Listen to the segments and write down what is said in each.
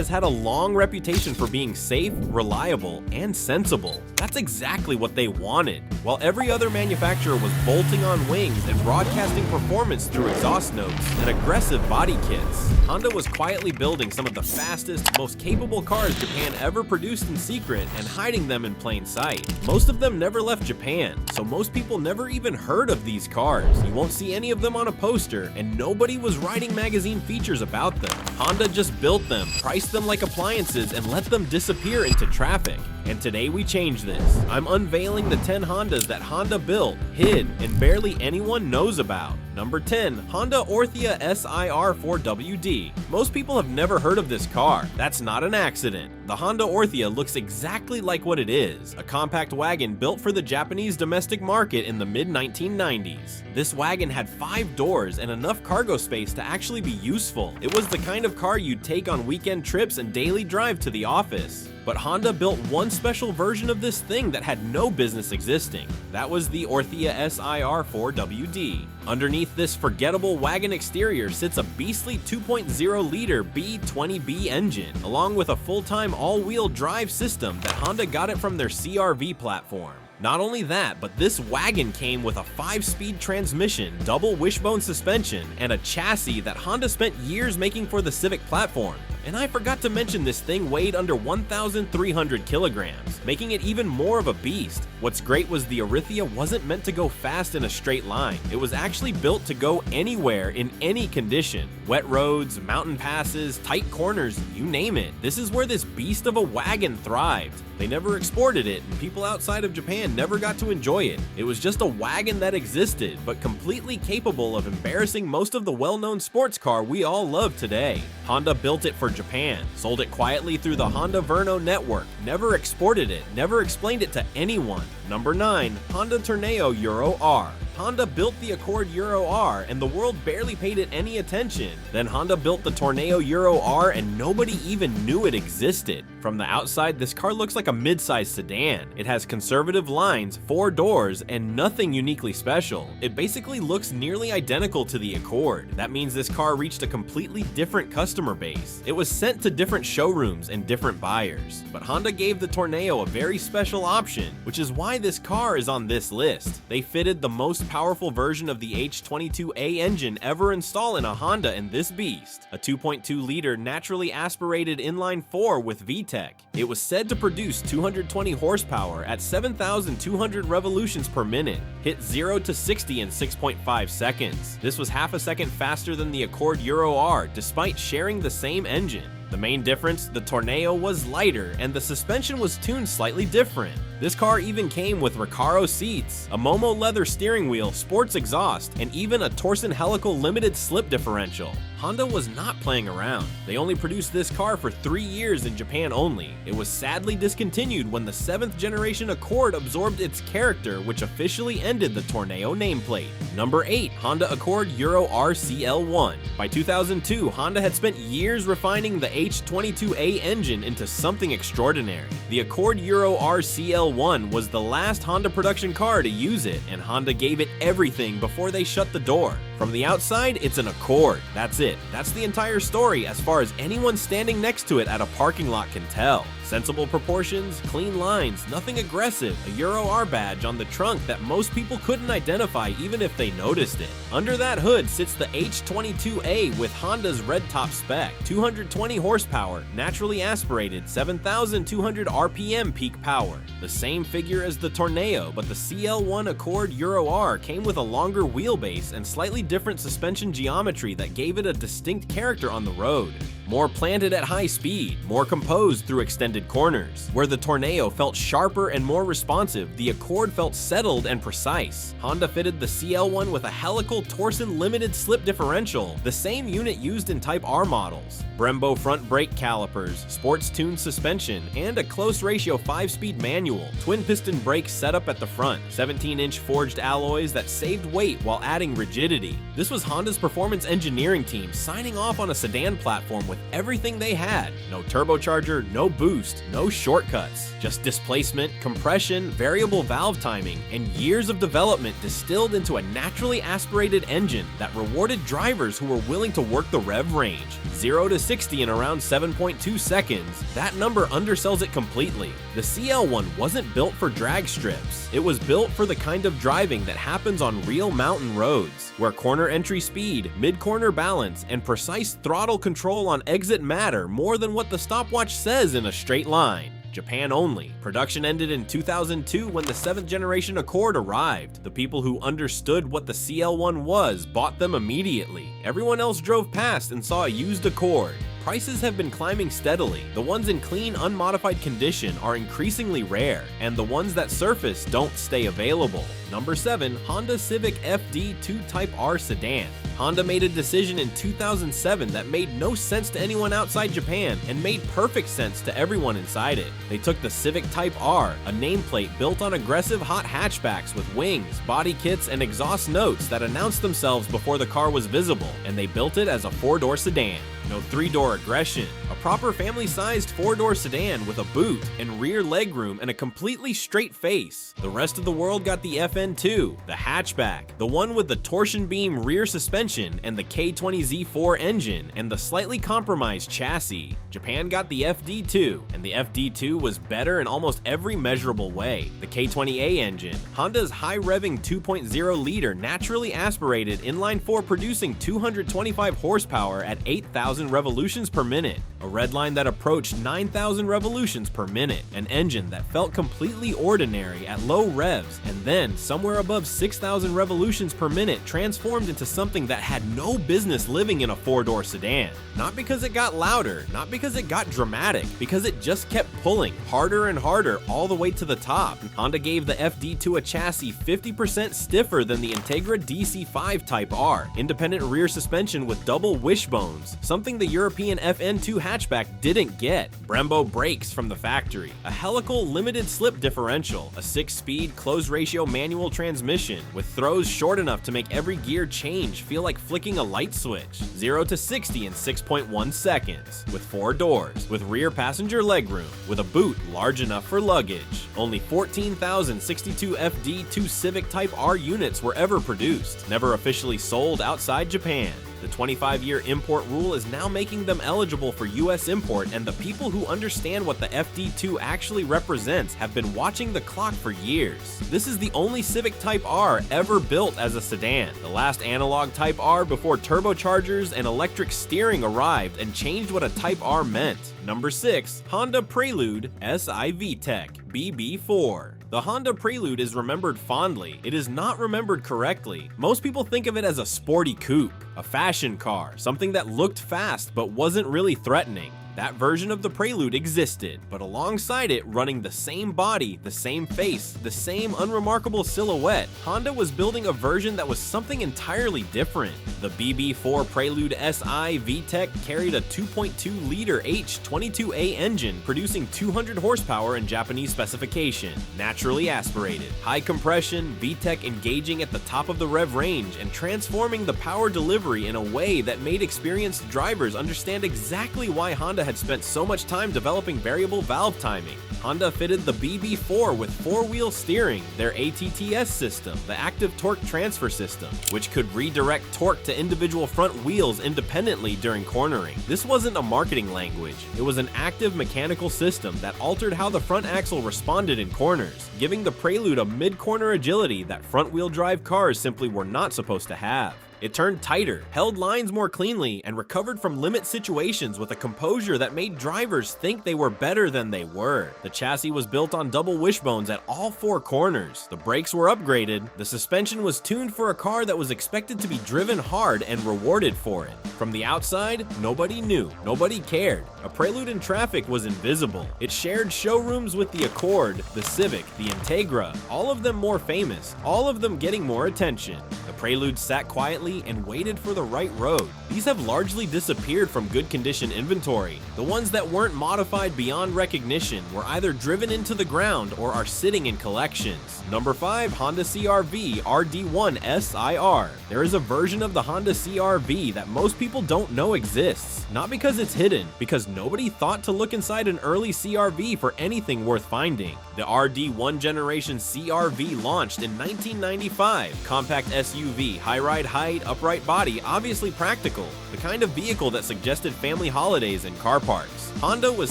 has had a long reputation for being safe, reliable, and sensible. That's exactly what they wanted. While every other manufacturer was bolting on wings and broadcasting performance through exhaust notes and aggressive body kits, Honda was quietly building some of the fastest, most capable cars Japan ever produced in secret and hiding them in plain sight. Most of them never left Japan, so most people never even heard of these cars. You won't see any of them on a poster, and nobody was writing magazine features about them. Honda just built them, priced them like appliances, and let them disappear into traffic. And today we change this. I'm unveiling the 10 Hondas that Honda built, hid, and barely anyone knows about. Number 10, Honda Orthia SiR 4WD. Most people have never heard of this car. That's not an accident. The Honda Orthia looks exactly like what it is, a compact wagon built for the Japanese domestic market in the mid-1990s. This wagon had 5 doors and enough cargo space to actually be useful. It was the kind of car you'd take on weekend trips and daily drive to the office. But Honda built one special version of this thing that had no business existing. That was the Orthia SiR 4WD. Underneath this forgettable wagon exterior sits a beastly 2.0-liter B20B engine, along with a full-time all-wheel drive system that Honda got it from their CR-V platform. Not only that, but this wagon came with a 5-speed transmission, double wishbone suspension, and a chassis that Honda spent years making for the Civic platform. And I forgot to mention this thing weighed under 1,300 kilograms, making it even more of a beast. What's great was the Orthia wasn't meant to go fast in a straight line. It was actually built to go anywhere in any condition. Wet roads, mountain passes, tight corners, you name it. This is where this beast of a wagon thrived. They never exported it, and people outside of Japan never got to enjoy it. It was just a wagon that existed, but completely capable of embarrassing most of the well-known sports car we all love today. Honda built it for Japan, sold it quietly through the Honda Verno network, never exported it, never explained it to anyone. Number 9, Honda Torneo Euro R. Honda built the Accord Euro R and the world barely paid it any attention. Then Honda built the Torneo Euro R and nobody even knew it existed. From the outside, this car looks like a mid-size sedan. It has conservative lines, 4 doors, and nothing uniquely special. It basically looks nearly identical to the Accord. That means this car reached a completely different customer base. It was sent to different showrooms and different buyers. But Honda gave the Torneo a very special option, which is why this car is on this list. They fitted the most powerful version of the H22A engine ever installed in a Honda in this beast, a 2.2-liter naturally aspirated inline-4 with VTEC. It was said to produce 220 horsepower at 7,200 revolutions per minute, hit 0 to 60 in 6.5 seconds. This was half a second faster than the Accord Euro R, despite sharing the same engine. The main difference, the Torneo was lighter and the suspension was tuned slightly different. This car even came with Recaro seats, a Momo leather steering wheel, sports exhaust, and even a Torsen helical limited slip differential. Honda was not playing around. They only produced this car for 3 years in Japan only. It was sadly discontinued when the 7th generation Accord absorbed its character, which officially ended the Torneo nameplate. Number 8, Honda Accord Euro R CL1. By 2002, Honda had spent years refining the H22A engine into something extraordinary. The Accord Euro R CL1 was the last Honda production car to use it, and Honda gave it everything before they shut the door. From the outside, it's an Accord. That's it. That's the entire story as far as anyone standing next to it at a parking lot can tell. Sensible proportions, clean lines, nothing aggressive, a Euro R badge on the trunk that most people couldn't identify even if they noticed it. Under that hood sits the H22A with Honda's red top spec, 220 horsepower, naturally aspirated, 7,200 RPM peak power. The same figure as the Torneo, but the CL1 Accord Euro R came with a longer wheelbase and slightly different suspension geometry that gave it a distinct character on the road. More planted at high speed, more composed through extended corners. Where the Torneo felt sharper and more responsive, the Accord felt settled and precise. Honda fitted the CL1 with a helical Torsen limited slip differential, the same unit used in Type R models. Brembo front brake calipers, sports-tuned suspension, and a close ratio 5-speed manual. Twin piston brakes set up at the front, 17-inch forged alloys that saved weight while adding rigidity. This was Honda's performance engineering team signing off on a sedan platform with everything they had. No turbocharger, no boost, no shortcuts. Just displacement, compression, variable valve timing, and years of development distilled into a naturally aspirated engine that rewarded drivers who were willing to work the rev range. 0 to 60 in around 7.2 seconds, that number undersells it completely. The CL1 wasn't built for drag strips. It was built for the kind of driving that happens on real mountain roads, where corner entry speed, mid-corner balance, and precise throttle control on exit matter more than what the stopwatch says in a straight line. Japan only. Production ended in 2002 when the 7th generation Accord arrived. The people who understood what the CL1 was bought them immediately. Everyone else drove past and saw a used Accord. Prices have been climbing steadily. The ones in clean, unmodified condition are increasingly rare, and the ones that surface don't stay available. Number 7. Honda Civic FD2 Type R Sedan. Honda made a decision in 2007 that made no sense to anyone outside Japan and made perfect sense to everyone inside it. They took the Civic Type R, a nameplate built on aggressive hot hatchbacks with wings, body kits, and exhaust notes that announced themselves before the car was visible, and they built it as a 4-door sedan. No 3-door aggression. A proper family-sized 4-door sedan with a boot and rear legroom and a completely straight face. The rest of the world got the FN2, the hatchback, the one with the torsion beam rear suspension and the K20Z4 engine and the slightly compromised chassis. Japan got the FD2, and the FD2 was better in almost every measurable way. The K20A engine, Honda's high-revving 2.0-liter naturally aspirated inline-4 producing 225 horsepower at 8,000 revolutions per minute, a redline that approached 9,000 revolutions per minute, an engine that felt completely ordinary at low revs, and then somewhere above 6,000 revolutions per minute transformed into something that had no business living in a 4-door sedan. Not because it got louder, not because it got dramatic, because it just kept pulling harder and harder all the way to the top. Honda gave the FD2 a chassis 50% stiffer than the Integra DC5 Type R, independent rear suspension with double wishbones, something the European FN2 hatchback didn't get. Brembo brakes from the factory, a helical limited slip differential, a 6-speed close-ratio manual transmission with throws short enough to make every gear change feel like flicking a light switch, 0 to 60 in 6.1 seconds, with 4 doors, with rear passenger legroom, with a boot large enough for luggage. Only 14,062 FD2 Civic Type R units were ever produced, never officially sold outside Japan. The 25-year import rule is now making them eligible for US import, and the people who understand what the FD2 actually represents have been watching the clock for years. This is the only Civic Type R ever built as a sedan, the last analog Type R before turbochargers and electric steering arrived and changed what a Type R meant. Number 6. Honda Prelude SI VTEC BB4. The Honda Prelude is remembered fondly. It is not remembered correctly. Most people think of it as a sporty coupe, a fashion car, something that looked fast but wasn't really threatening. That version of the Prelude existed, but alongside it, running the same body, the same face, the same unremarkable silhouette, Honda was building a version that was something entirely different. The BB4 Prelude SI VTEC carried a 2.2-liter H22A engine producing 200 horsepower in Japanese specification, naturally aspirated, high compression, VTEC engaging at the top of the rev range and transforming the power delivery in a way that made experienced drivers understand exactly why Honda had spent so much time developing variable valve timing. Honda fitted the BB4 with 4-wheel steering, their ATTS system, the active torque transfer system, which could redirect torque to individual front wheels independently during cornering. This wasn't a marketing language, it was an active mechanical system that altered how the front axle responded in corners, giving the Prelude a mid-corner agility that front-wheel drive cars simply were not supposed to have. It turned tighter, held lines more cleanly, and recovered from limit situations with a composure that made drivers think they were better than they were. The chassis was built on double wishbones at all 4 corners. The brakes were upgraded. The suspension was tuned for a car that was expected to be driven hard and rewarded for it. From the outside, nobody knew, nobody cared. A Prelude in traffic was invisible. It shared showrooms with the Accord, the Civic, the Integra, all of them more famous, all of them getting more attention. The Prelude sat quietly and waited for the right road. These have largely disappeared from good condition inventory. The ones that weren't modified beyond recognition were either driven into the ground or are sitting in collections. Number 5. Honda CR-V RD1 SiR. There is a version of the Honda CR-V that most people don't know exists. Not because it's hidden, because nobody thought to look inside an early CR-V for anything worth finding. The RD1 generation CR-V launched in 1995. Compact SUV, high ride height, upright body, obviously practical. The kind of vehicle that suggested family holidays in car parks. Honda was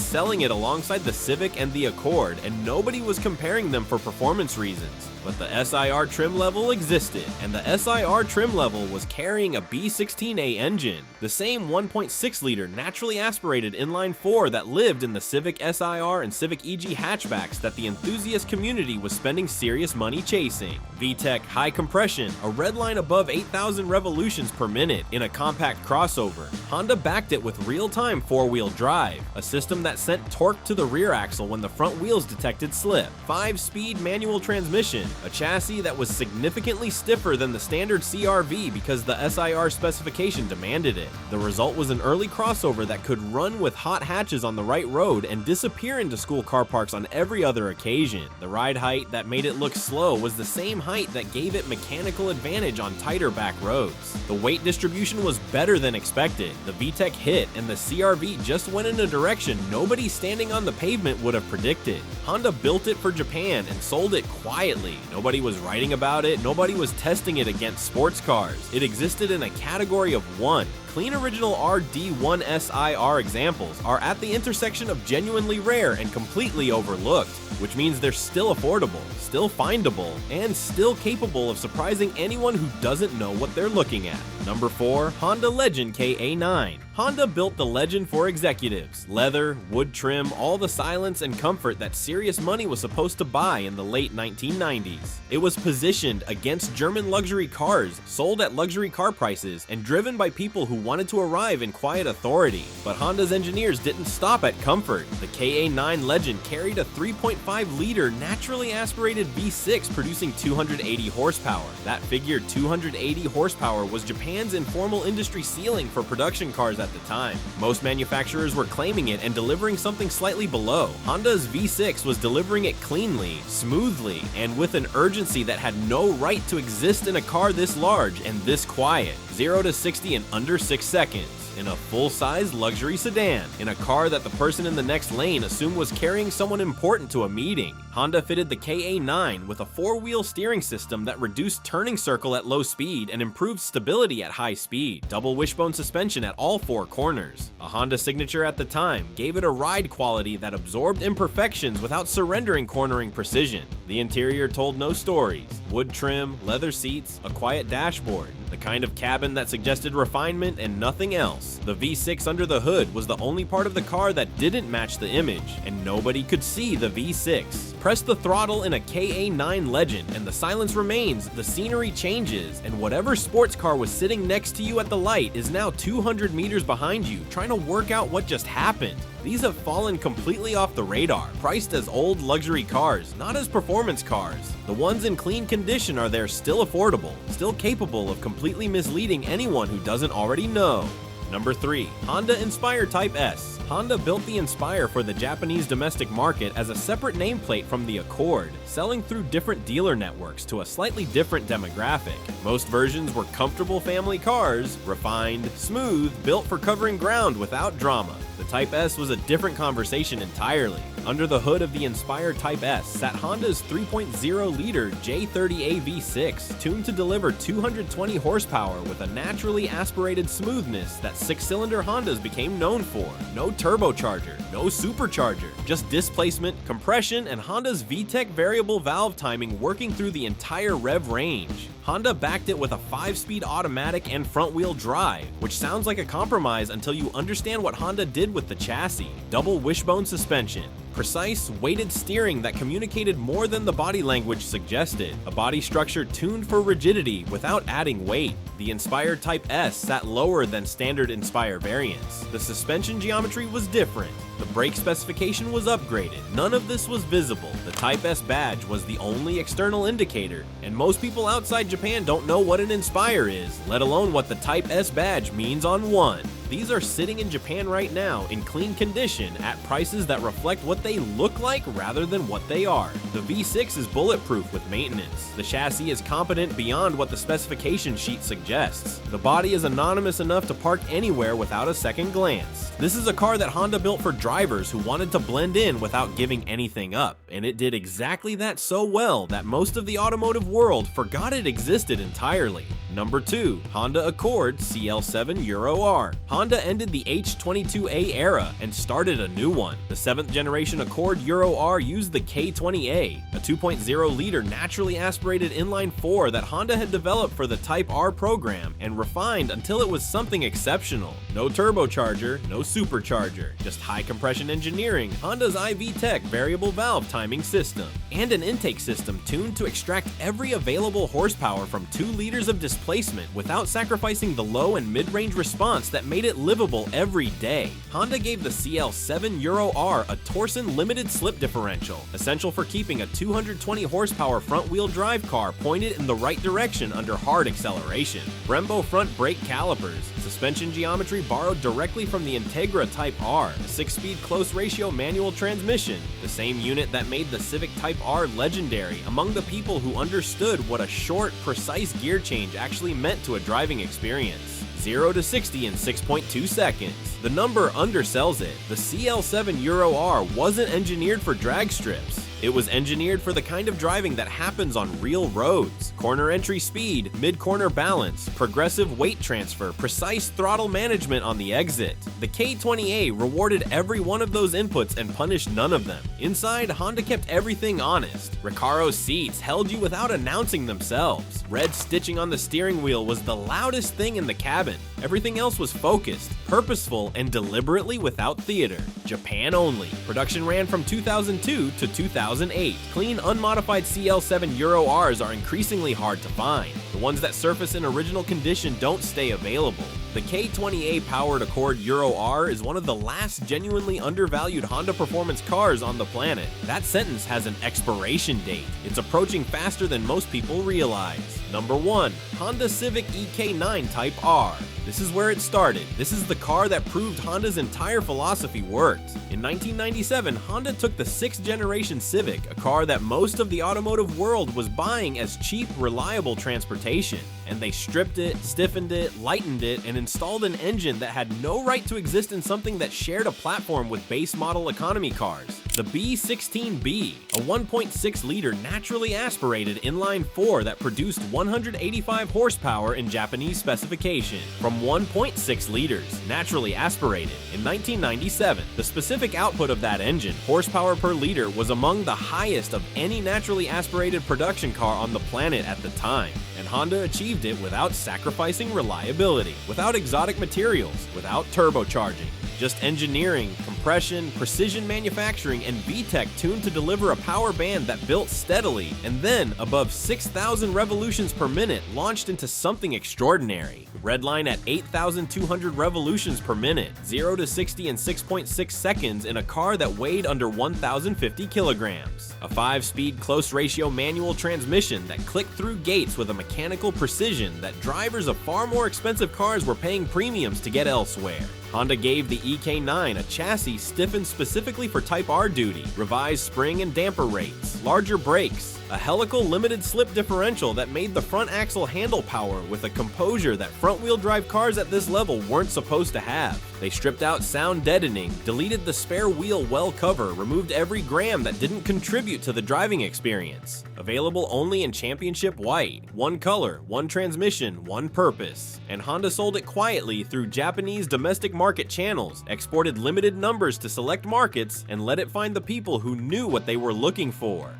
selling it alongside the Civic and the Accord, and nobody was comparing them for performance reasons. But the SiR trim level existed, and the SiR trim level was carrying a B16A engine, the same 1.6-liter naturally aspirated inline-4 that lived in the Civic SiR and Civic EG hatchbacks that the enthusiast community was spending serious money chasing. VTEC high compression, a red line above 8,000 revolutions per minute in a compact crossover. Honda backed it with real-time four-wheel drive, a system that sent torque to the rear axle when the front wheels detected slip. 5-speed manual transmission, a chassis that was significantly stiffer than the standard CR-V because the SiR specification demanded it. The result was an early crossover that could run with hot hatches on the right road and disappear into school car parks on every other occasion. The ride height that made it look slow was the same height that gave it mechanical advantage on tighter back roads. The weight distribution was better than expected. The VTEC hit, and the CR-V just went in a direction nobody standing on the pavement would have predicted. Honda built it for Japan and sold it quietly. Nobody was writing about it, nobody was testing it against sports cars. It existed in a category of one. Clean original RD1 SiR examples are at the intersection of genuinely rare and completely overlooked, which means they're still affordable, still findable, and still capable of surprising anyone who doesn't know what they're looking at. Number 4. Honda Legend KA9. Honda built the Legend for executives. Leather, wood trim, all the silence and comfort that serious money was supposed to buy in the late 1990s. It was positioned against German luxury cars, sold at luxury car prices, and driven by people who wanted to arrive in quiet authority. But Honda's engineers didn't stop at comfort. The KA9 Legend carried a 3.5-liter naturally aspirated V6 producing 280 horsepower. That figure 280 horsepower was Japan's informal industry ceiling for production cars at the time. Most manufacturers were claiming it and delivering something slightly below. Honda's V6 was delivering it cleanly, smoothly, and with an urgency that had no right to exist in a car this large and this quiet. 0 to 60 in under 6 seconds. In a full-size luxury sedan, in a car that the person in the next lane assumed was carrying someone important to a meeting. Honda fitted the KA9 with a 4-wheel steering system that reduced turning circle at low speed and improved stability at high speed. Double wishbone suspension at all 4 corners. A Honda signature at the time gave it a ride quality that absorbed imperfections without surrendering cornering precision. The interior told no stories. Wood trim, leather seats, a quiet dashboard. The kind of cabin that suggested refinement and nothing else. The V6 under the hood was the only part of the car that didn't match the image, and nobody could see the V6. Press the throttle in a KA9 Legend and the silence remains, the scenery changes, and whatever sports car was sitting next to you at the light is now 200 meters behind you, trying to work out what just happened. These have fallen completely off the radar, priced as old luxury cars, not as performance cars. The ones in clean condition are there still affordable, still capable of completely misleading anyone who doesn't already know. Number 3. Honda Inspire Type S. Honda built the Inspire for the Japanese domestic market as a separate nameplate from the Accord, selling through different dealer networks to a slightly different demographic. Most versions were comfortable family cars, refined, smooth, built for covering ground without drama. The Type S was a different conversation entirely. Under the hood of the Inspire Type S sat Honda's 3.0-liter J30A V6, tuned to deliver 220 horsepower with a naturally aspirated smoothness that 6-cylinder Hondas became known for. No turbocharger, no supercharger, just displacement, compression, and Honda's VTEC variable valve timing working through the entire rev range. Honda backed it with a 5-speed automatic and front-wheel drive, which sounds like a compromise until you understand what Honda did with the chassis. Double wishbone suspension, precise, weighted steering that communicated more than the body language suggested, a body structure tuned for rigidity without adding weight. The Inspire Type S sat lower than standard Inspire variants. The suspension geometry was different. The brake specification was upgraded. None of this was visible. The Type S badge was the only external indicator, and most people outside Japan don't know what an Inspire is, let alone what the Type S badge means on one. These are sitting in Japan right now in clean condition at prices that reflect what they look like rather than what they are. The V6 is bulletproof with maintenance. The chassis is competent beyond what the specification sheet suggests. The body is anonymous enough to park anywhere without a second glance. This is a car that Honda built for drivers who wanted to blend in without giving anything up, and it did exactly that so well that most of the automotive world forgot it existed entirely. Number 2. Honda Accord CL7 Euro R. Honda ended the H22A era and started a new one. The 7th generation Accord Euro R used the K20A, a 2.0-liter naturally aspirated inline-4 that Honda had developed for the Type R program and refined until it was something exceptional. No turbocharger, no supercharger, just high-compression engineering, Honda's VTEC variable valve timing system, and an intake system tuned to extract every available horsepower from 2 liters of displacement without sacrificing the low and mid-range response that made it livable every day. Honda gave the CL7 Euro R a Torsen limited slip differential, essential for keeping a 220 horsepower front-wheel drive car pointed in the right direction under hard acceleration. Brembo front brake calipers, suspension geometry borrowed directly from the Integra Type R, a 6-speed close ratio manual transmission, the same unit that made the Civic Type R legendary among the people who understood what a short, precise gear change actually meant to a driving experience. 0 to 60 in 6.2 seconds. The number undersells it. The CL7 Euro R wasn't engineered for drag strips. It was engineered for the kind of driving that happens on real roads. Corner entry speed, mid-corner balance, progressive weight transfer, precise throttle management on the exit. The K20A rewarded every one of those inputs and punished none of them. Inside, Honda kept everything honest. Recaro seats held you without announcing themselves. Red stitching on the steering wheel was the loudest thing in the cabin. Everything else was focused, purposeful, and deliberately without theater. Japan only. Production ran from 2002 to 2008. Clean, unmodified CL7 Euro Rs are increasingly hard to find. The ones that surface in original condition don't stay available. The K20A powered Accord Euro R is one of the last genuinely undervalued Honda performance cars on the planet. That sentence has an expiration date. It's approaching faster than most people realize. Number 1. Honda Civic EK9 Type R. This is where it started. This is the car that proved Honda's entire philosophy worked. In 1997, Honda took the 6th generation Civic, a car that most of the automotive world was buying as cheap, reliable transportation, and they stripped it, stiffened it, lightened it, and installed an engine that had no right to exist in something that shared a platform with base model economy cars. The B16B, a 1.6-liter naturally aspirated inline-4 that produced 185 horsepower in Japanese specification, from 1.6 liters, naturally aspirated, in 1997. The specific output of that engine, horsepower per liter, was among the highest of any naturally aspirated production car on the planet at the time, and Honda achieved it without sacrificing reliability, without exotic materials, without turbocharging. Just engineering, compression, precision manufacturing, and VTEC tuned to deliver a power band that built steadily, and then, above 6,000 revolutions per minute, launched into something extraordinary. Redline at 8,200 revolutions per minute, 0 to 60 in 6.6 seconds in a car that weighed under 1,050 kilograms. A 5-speed close ratio manual transmission that clicked through gates with a mechanical precision that drivers of far more expensive cars were paying premiums to get elsewhere. Honda gave the EK9 a chassis stiffened specifically for Type R duty, revised spring and damper rates, larger brakes, a helical limited slip differential that made the front axle handle power with a composure that front-wheel drive cars at this level weren't supposed to have. They stripped out sound deadening, deleted the spare wheel well cover, removed every gram that didn't contribute to the driving experience. Available only in championship white, one color, one transmission, one purpose. And Honda sold it quietly through Japanese domestic market channels, exported limited numbers to select markets, and let it find the people who knew what they were looking for.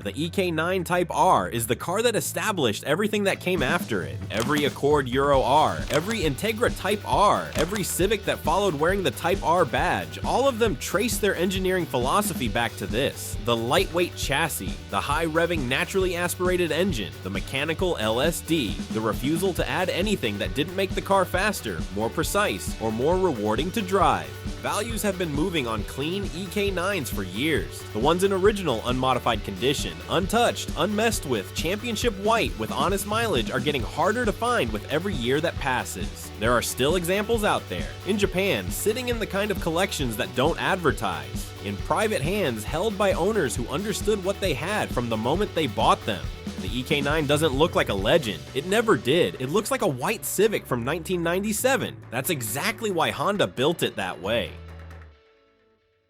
The EK9 Type R is the car that established everything that came after it. Every Accord Euro R, every Integra Type R, every Civic that followed wearing the Type R badge, all of them trace their engineering philosophy back to this. The lightweight chassis, the high-revving naturally aspirated engine, the mechanical LSD, the refusal to add anything that didn't make the car faster, more precise, or more rewarding to drive. values have been moving on clean EK9s for years. The ones in original unmodified condition, untouched, unmessed with, championship white with honest mileage are getting harder to find with every year that passes. There are still examples out there, in Japan, sitting in the kind of collections that don't advertise, in private hands held by owners who understood what they had from the moment they bought them. The EK9 doesn't look like a Legend. It never did. It looks like a white Civic from 1997. That's exactly why Honda built it that way.